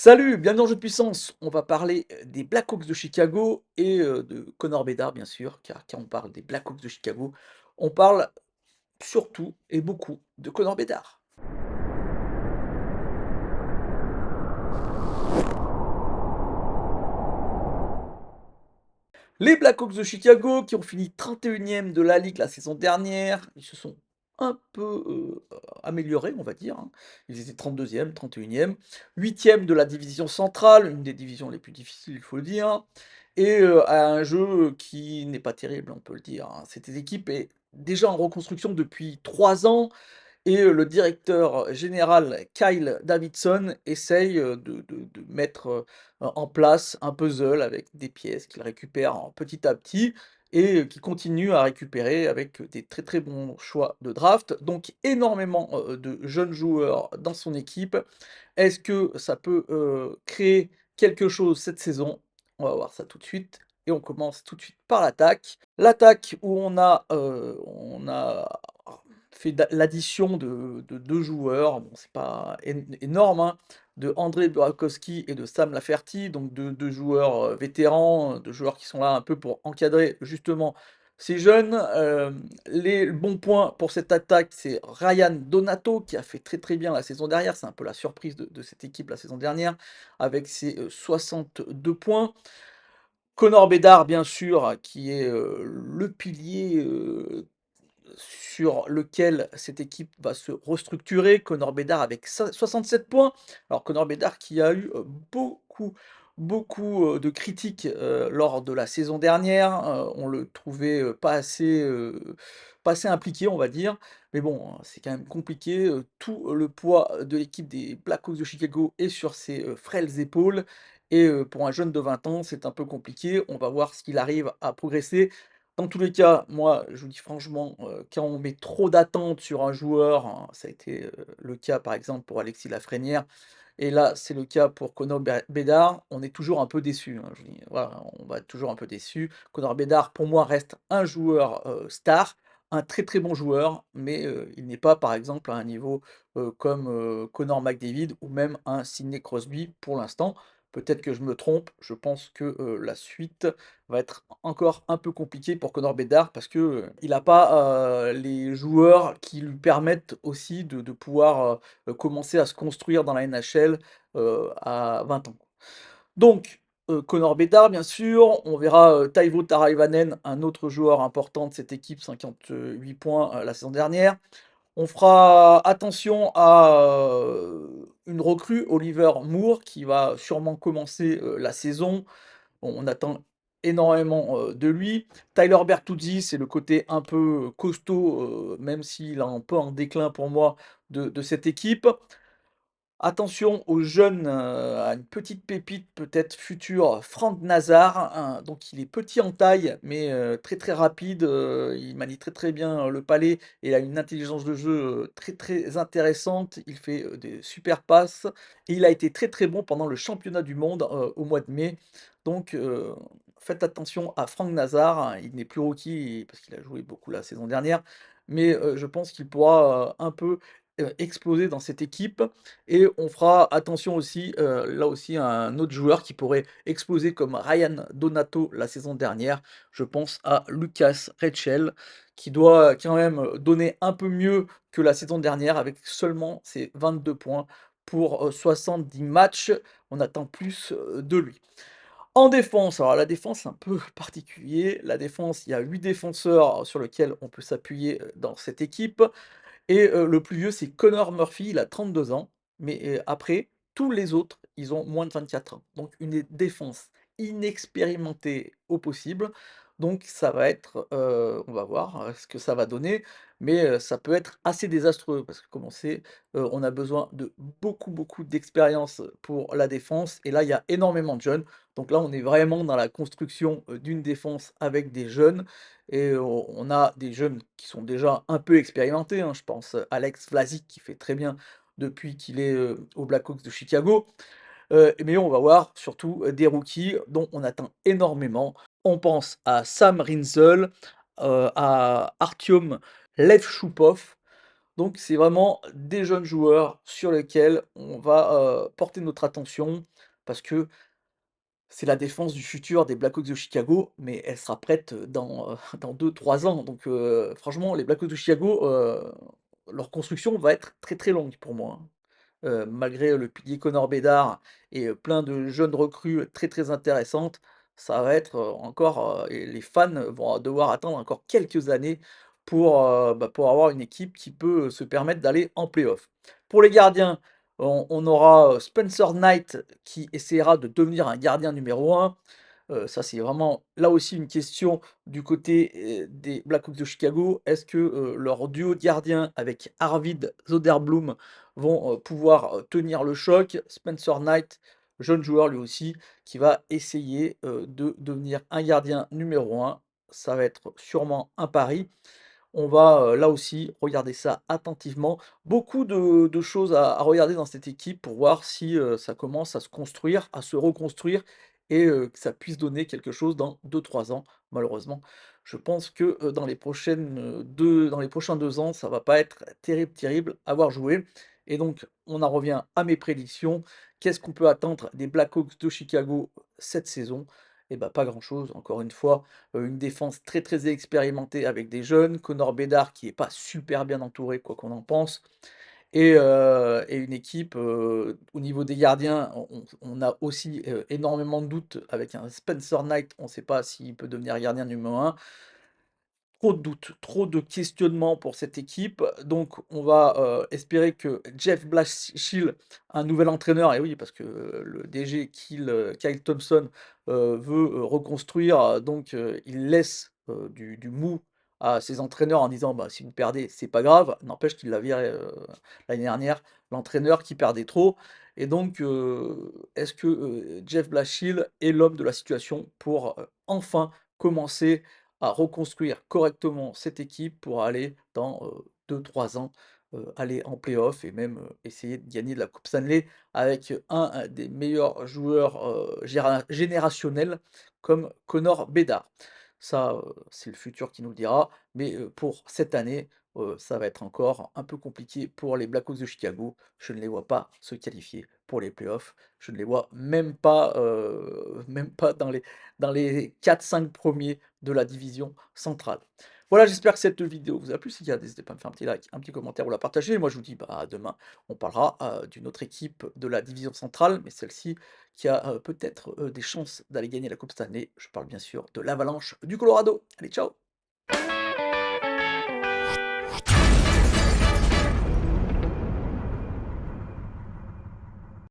Salut, bienvenue dans Jeu de puissance. On va parler des Blackhawks de Chicago et de Connor Bedard, bien sûr, car quand on parle des Blackhawks de Chicago, on parle surtout et beaucoup de Connor Bedard. Les Blackhawks de Chicago qui ont fini 31e de la ligue la saison dernière, ils se sont un peu améliorés, on va dire, hein. Ils étaient 32e, 31e, 8e de la division centrale, une des divisions les plus difficiles, il faut le dire, et à un jeu qui n'est pas terrible, on peut le dire, hein. Cette équipe est déjà en reconstruction depuis 3 ans. Et le directeur général Kyle Davidson essaye, de mettre, en place un puzzle avec des pièces qu'il récupère en petit à petit et qui continue à récupérer avec, des très, très bons choix de draft. Donc énormément, de jeunes joueurs dans son équipe. Est-ce que ça peut, créer quelque chose cette saison? On va voir ça tout de suite et on commence tout de suite par l'attaque. L'attaque où on a fait l'addition de 2 joueurs, bon c'est pas énorme, hein, de André Burakovsky et de Sam Lafferty, donc deux joueurs, vétérans, 2 joueurs qui sont là un peu pour encadrer justement ces jeunes. Les bons points pour cette attaque, c'est Ryan Donato qui a fait très, très bien la saison dernière. C'est un peu la surprise de cette équipe la saison dernière avec ses, 62 points. Connor Bedard bien sûr, qui est, le pilier, sur lequel cette équipe va se restructurer. Connor Bedard avec 67 points. Alors Connor Bedard qui a eu beaucoup, beaucoup de critiques lors de la saison dernière. On le trouvait pas assez impliqué, on va dire. Mais bon, hein, c'est quand même compliqué. Tout le poids de l'équipe des Blackhawks de Chicago est sur ses frêles épaules. Et pour un jeune de 20 ans, c'est un peu compliqué. On va voir s'il arrive à progresser. Dans tous les cas, moi, je vous dis franchement, quand on met trop d'attentes sur un joueur, hein, ça a été, le cas par exemple pour Alexis Lafrenière et là, c'est le cas pour Connor Bedard, on est toujours un peu déçu, hein, je vous dis, voilà, on va être toujours un peu déçu. Connor Bedard, pour moi, reste un joueur, star, un très, très bon joueur, mais il n'est pas, par exemple, à un niveau, comme, Connor McDavid ou même un Sidney Crosby pour l'instant. Peut-être que je me trompe, je pense que, la suite va être encore un peu compliquée pour Connor Bedard parce que, il n'a pas, les joueurs qui lui permettent aussi de pouvoir, commencer à se construire dans la NHL, à 20 ans. Donc, Connor Bedard bien sûr, on verra, Teuvo Teravainen, un autre joueur important de cette équipe, 58 points, la saison dernière. On fera attention à, une recrue, Oliver Moore, qui va sûrement commencer, la saison. On attend énormément, de lui. Tyler Bertuzzi, c'est le côté un peu costaud, même s'il est un peu en déclin pour moi de cette équipe. Attention aux jeunes, à une petite pépite peut-être future, Frank Nazar, hein, donc il est petit en taille, mais très, très rapide, il manie très, très bien le palais et il a une intelligence de jeu, très, très intéressante. Il fait, des super passes et il a été très, très bon pendant le championnat du monde, au mois de mai. Donc faites attention à Frank Nazar, hein, il n'est plus rookie parce qu'il a joué beaucoup la saison dernière, mais je pense qu'il pourra, un peu, exploser dans cette équipe et on fera attention aussi, là aussi à un autre joueur qui pourrait exploser comme Ryan Donato la saison dernière. Je pense à Lucas Rachel qui doit quand même, donner un peu mieux que la saison dernière avec seulement ses 22 points pour, 70 matchs. On attend plus, de lui. En défense, alors la défense, c'est un peu particulier. La défense, il y a 8 défenseurs sur lesquels on peut s'appuyer, dans cette équipe. Et le plus vieux, c'est Connor Murphy, il a 32 ans, mais après, tous les autres, ils ont moins de 24 ans. Donc une défense inexpérimentée au possible. Donc ça va être, on va voir, ce que ça va donner, mais ça peut être assez désastreux parce que comme on sait, on a besoin de beaucoup, beaucoup d'expérience pour la défense et là, il y a énormément de jeunes. Donc là, on est vraiment dans la construction, d'une défense avec des jeunes et on a des jeunes qui sont déjà un peu expérimentés, hein. Je pense, Alex Vlasic qui fait très bien depuis qu'il est, aux Blackhawks de Chicago. Mais on va voir surtout, des rookies dont on attend énormément. On pense à Sam Rinzel, à Artyom Levchupov. Donc c'est vraiment des jeunes joueurs sur lesquels on va, porter notre attention parce que c'est la défense du futur des Blackhawks de Chicago, mais elle sera prête, dans 2-3 ans. Donc franchement, les Blackhawks de Chicago, leur construction va être très, très longue pour moi, hein. Malgré le pilier Connor Bedard et plein de jeunes recrues très, très intéressantes, ça va être, encore, et les fans vont devoir attendre encore quelques années pour avoir une équipe qui peut se permettre d'aller en playoff. Pour les gardiens, on aura, Spencer Knight qui essaiera de devenir un gardien numéro un. Ça, c'est vraiment là aussi une question du côté, des Blackhawks de Chicago. Est-ce que, leur duo de gardiens avec Arvid Soderblom vont, pouvoir, tenir le choc? Spencer Knight, jeune joueur lui aussi, qui va essayer, de devenir un gardien numéro un. Ça va être sûrement un pari. On va, là aussi regarder ça attentivement. Beaucoup de choses à regarder dans cette équipe pour voir si, ça commence à se construire, à se reconstruire et que ça puisse donner quelque chose dans 2-3 ans. Malheureusement, je pense que, dans les prochains 2 ans, ça va pas être terrible, terrible à voir jouer et donc on en revient à mes prédictions. Qu'est-ce qu'on peut attendre des Blackhawks de Chicago cette saison? Et bah, pas grand-chose, encore une fois. Une défense très, très expérimentée avec des jeunes, Connor Bedard qui est pas super bien entouré, quoi qu'on en pense et une équipe, au niveau des gardiens, on a aussi, énormément de doutes avec un Spencer Knight, on ne sait pas s'il peut devenir gardien numéro un. Trop de doutes, trop de questionnements pour cette équipe, donc on va, espérer que Jeff Blashill, un nouvel entraîneur et oui, parce que, le DG Kyle Thompson, veut, reconstruire, donc il laisse, du mou à ses entraîneurs en disant: «Bah, si vous perdez, c'est pas grave». N'empêche qu'il l'a viré, l'année dernière, l'entraîneur qui perdait trop et donc est-ce que, Jeff Blashill est l'homme de la situation pour, enfin commencer à reconstruire correctement cette équipe pour aller dans, 2-3 ans, aller en playoff et même, essayer de gagner de la coupe Stanley avec un des meilleurs joueurs, générationnels comme Connor Bedard. Ça, c'est le futur qui nous le dira, mais, pour cette année, ça va être encore un peu compliqué pour les Blackhawks de Chicago. Je ne les vois pas se qualifier pour les playoffs. Je ne les vois même pas dans les 4-5 premiers de la division centrale. Voilà, j'espère que cette vidéo vous a plu. S'il y a, n'hésitez pas à me faire un petit like, un petit commentaire ou la partager. Moi, je vous dis bah, à demain. On parlera d'une autre équipe de la division centrale, mais celle-ci qui a peut-être des chances d'aller gagner la Coupe cette année. Je parle bien sûr de l'Avalanche du Colorado. Allez, ciao!